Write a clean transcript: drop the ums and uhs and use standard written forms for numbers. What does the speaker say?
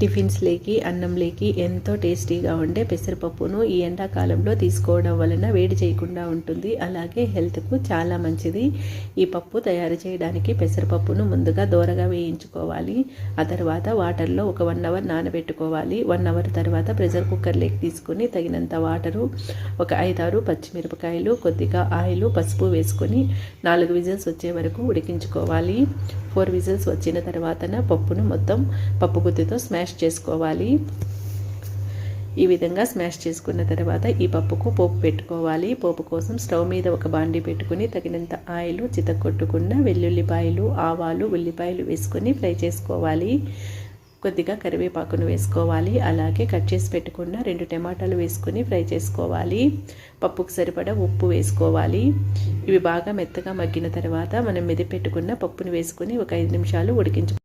టిఫిన్స్లోకి అన్నంలోకి ఎంతో టేస్టీగా ఉండే పెసరపప్పును ఈ ఎండాకాలంలో తీసుకోవడం వలన వేడి చేయకుండా ఉంటుంది. అలాగే హెల్త్కు చాలా మంచిది. ఈ పప్పు తయారు చేయడానికి పెసరపప్పును ముందుగా దోరగా వేయించుకోవాలి. ఆ తర్వాత వాటర్లో ఒక 1 అవర్ నానబెట్టుకోవాలి. 1 అవర్ తర్వాత ప్రెషర్ కుక్కర్లోకి తీసుకొని తగినంత వాటరు, ఒక 5-6 పచ్చిమిరపకాయలు, కొద్దిగా ఆయిల్, పసుపు వేసుకొని 4 విజిల్స్ వచ్చే వరకు ఉడికించుకోవాలి. 4 విజిల్స్ వచ్చిన తర్వాత పప్పును మొత్తం పప్పు గుత్తితో స్మాష్ చేసుకోవాలి. ఈ విధంగా స్మాష్ చేసుకున్న తర్వాత ఈ పప్పుకు పోపు పెట్టుకోవాలి. పోపు కోసం స్టవ్ మీద ఒక బాండీ పెట్టుకుని తగినంత ఆయిల్, చితక్కొట్టుకున్న వెల్లుల్లిపాయలు, ఆవాలు, ఉల్లిపాయలు వేసుకొని ఫ్రై చేసుకోవాలి. కొద్దిగా కరివేపాకును వేసుకోవాలి. అలాగే కట్ చేసి పెట్టుకున్న 2 టమాటాలు వేసుకొని ఫ్రై చేసుకోవాలి. పప్పుకు సరిపడా ఉప్పు వేసుకోవాలి. ఇవి బాగా మెత్తగా మగ్గిన తర్వాత మనం మెదిపెట్టుకున్న పప్పును వేసుకొని ఒక 5 నిమిషాలు ఉడికించుకోవాలి.